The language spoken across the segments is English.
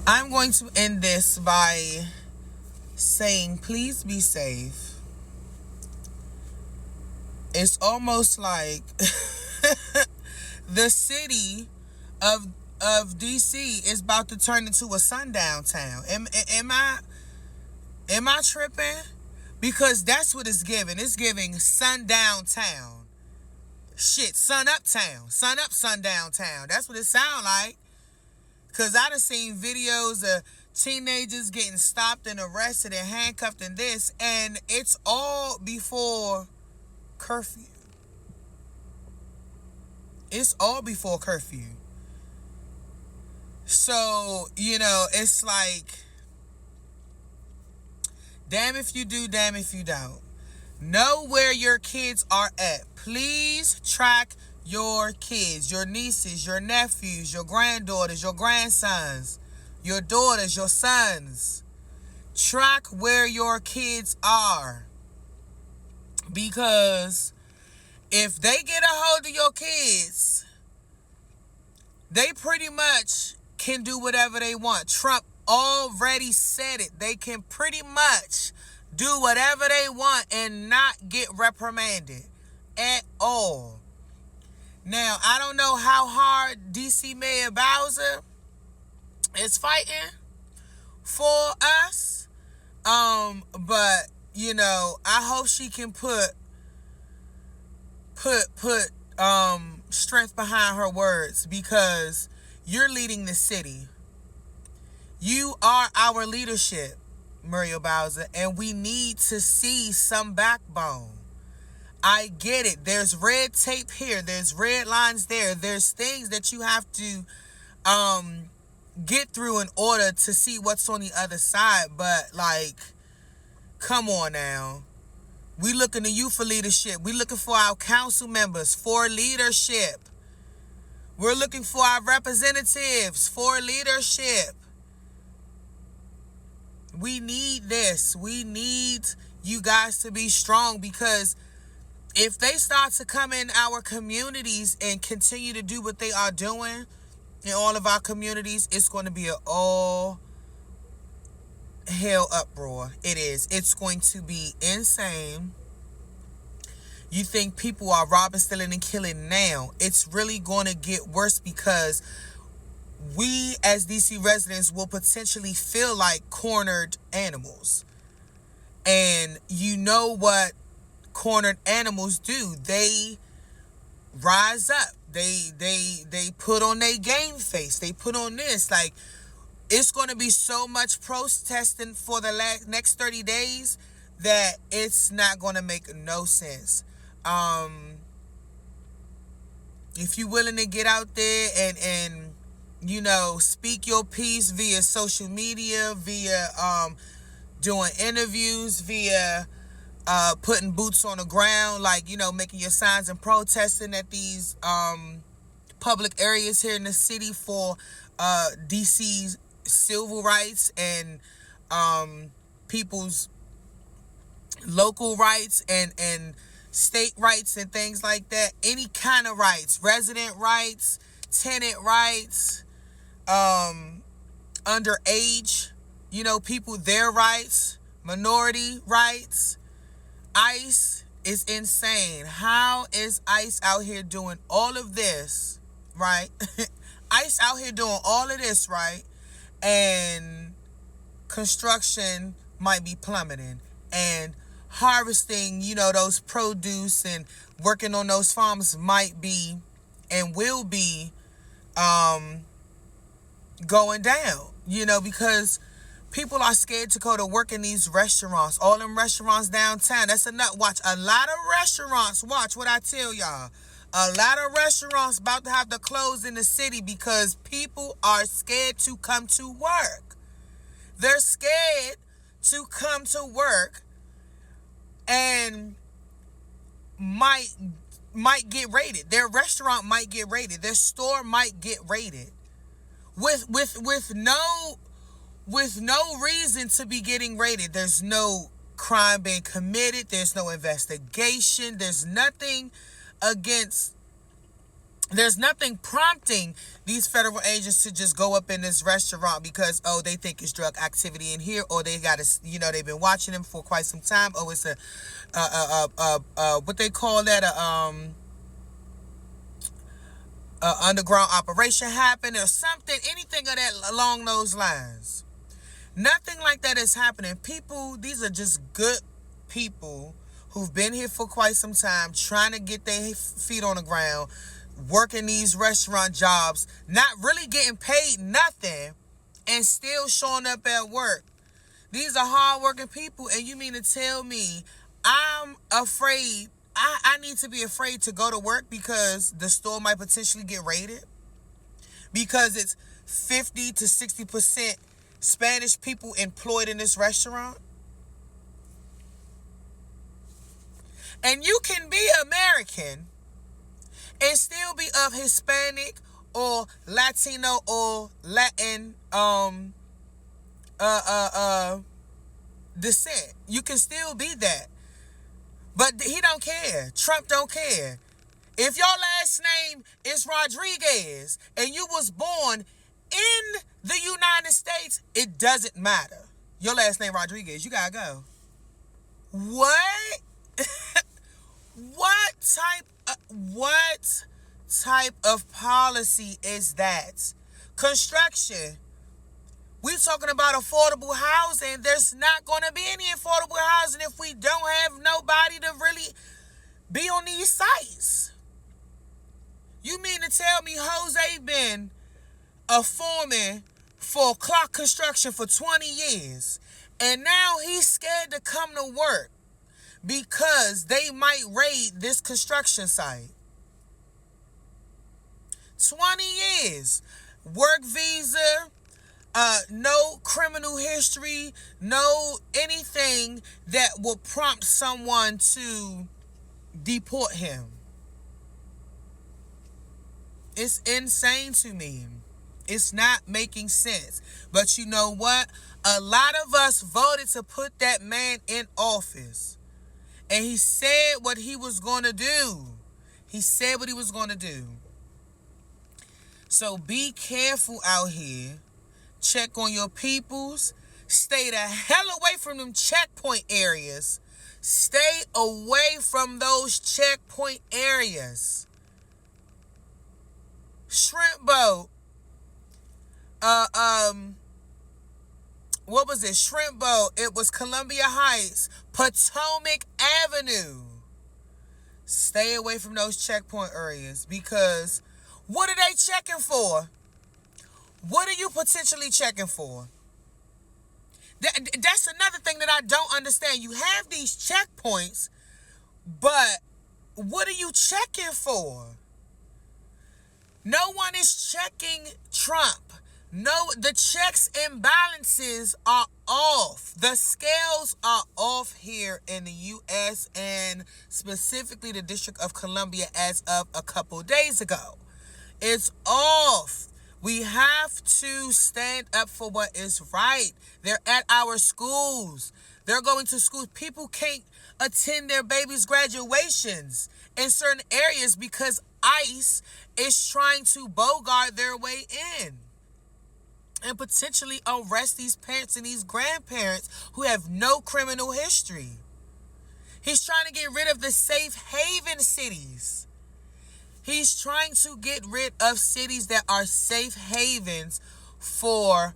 I'm going to end this by saying, please be safe. It's almost like the city of DC is about to turn into a sundown town. Am I tripping? Because that's what it's giving. It's giving sundown town. Shit, sun up town. Sun up, sundown town. That's what it sound like. Because I done seen videos of teenagers getting stopped and arrested and handcuffed and this. And it's all before curfew. It's all before curfew. So, it's like, damn if you do, damn if you don't. Know where your kids are at. Please track your kids, your nieces, your nephews, your granddaughters, your grandsons, your daughters, your sons. Track where your kids are. Because if they get a hold of your kids, they pretty much can do whatever they want. Trump already said it. They can pretty much do whatever they want and not get reprimanded at all. Now, I don't know how hard DC Mayor Bowser is fighting for us. But I hope she can put strength behind her words, because you're leading the city. You are our leadership, Muriel Bowser, and we need to see some backbone. I get it. There's red tape here. There's red lines there. There's things that you have to get through in order to see what's on the other side. But, come on now. We looking to you for leadership. We looking for our council members for leadership. We're looking for our representatives for leadership. We need this. We need you guys to be strong, because if they start to come in our communities and continue to do what they are doing in all of our communities, it's going to be an all hell uproar. It is. It's going to be insane. You think people are robbing, stealing, and killing now. It's really going to get worse, because we as DC residents will potentially feel like cornered animals. And you know what cornered animals do? They rise up. They put on their game face. They put on this. Like, it's going to be so much protesting for the next 30 days that it's not going to make no sense. If you're willing to get out there and speak your piece via social media, via doing interviews, via putting boots on the ground, making your signs and protesting at these public areas here in the city for DC's civil rights and people's local rights and state rights and things like that. Any kind of rights, resident rights, tenant rights, underage, people, their rights, minority rights. ICE is insane. How is ICE out here doing all of this, right? ICE out here doing all of this, right? And construction might be plummeting, and harvesting, those produce and working on those farms might be and will be going down, because people are scared to go to work in these restaurants. All them restaurants downtown. That's enough. Watch, a lot of restaurants. Watch what I tell y'all. A lot of restaurants about to have to close in the city because people are scared to come to work. They're scared to come to work and might get raided. Their restaurant might get raided. Their store might get raided. With no reason to be getting raided. There's no crime being committed. There's no investigation. There's nothing against There's nothing prompting these federal agents to just go up in this restaurant because, oh, they think it's drug activity in here, or they got to, they've been watching him for quite some time. Oh, it's what they call that, underground operation happened or something, anything of that along those lines. Nothing like that is happening. People, these are just good people who've been here for quite some time, trying to get their feet on the ground, working these restaurant jobs, not really getting paid nothing, and still showing up at work. These are hardworking people, and you mean to tell me I'm afraid, I need to be afraid to go to work because the store might potentially get raided? Because it's 50 to 60% Spanish people employed in this restaurant? And you can be American and still be of Hispanic or Latino or Latin descent. You can still be that. But he don't care. Trump don't care. If your last name is Rodriguez and you was born in the United States, it doesn't matter. Your last name Rodriguez, you gotta go. What? What type of policy is that? Construction. We talking about affordable housing. There's not going to be any affordable housing if we don't have nobody to really be on these sites. You mean to tell me Jose been a foreman for clock construction for 20 years and now he's scared to come to work because they might raid this construction site? 20 years. Work visa, no criminal history, no anything that will prompt someone to deport him. It's insane to me. It's not making sense. But you know what? A lot of us voted to put that man in office. And he said what he was going to do. He said what he was going to do. So be careful out here. Check on your peoples. Stay the hell away from them checkpoint areas. Stay away from those checkpoint areas. Shrimp boat. What was it? Shrimp boat. It was Columbia Heights, Potomac Avenue. Stay away from those checkpoint areas because what are they checking for? What are you potentially checking for? That's another thing that I don't understand. You have these checkpoints, but what are you checking for? No one is checking Trump. No, the checks and balances are off. The scales are off here in the U.S. and specifically the District of Columbia as of a couple days ago. It's off. We have to stand up for what is right. They're at our schools. They're going to schools. People can't attend their babies' graduations in certain areas because ICE is trying to bogart their way in and potentially arrest these parents and these grandparents who have no criminal history. He's trying to get rid of the safe haven cities. He's trying to get rid of cities that are safe havens for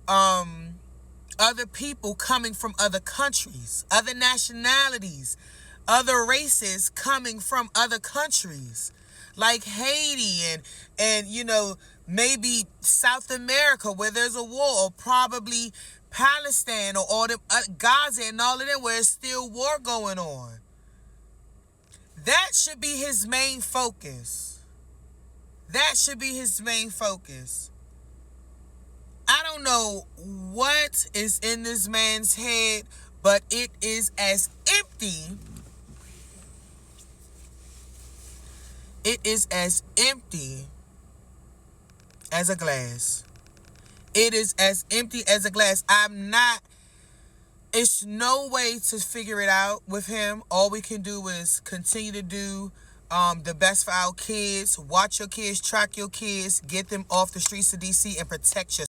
other people coming from other countries, other nationalities, other races coming from other countries, like Haiti and maybe South America where there's a war, or probably Palestine or all the Gaza and all of them where there's still war going on. That should be his main focus. That should be his main focus. I don't know what is in this man's head, but it is as empty. It is as empty as a glass. It is as empty as a glass. It's no way to figure it out with him. All we can do is continue to do The best for our kids. Watch your kids, track your kids, get them off the streets of DC, and protect yourself.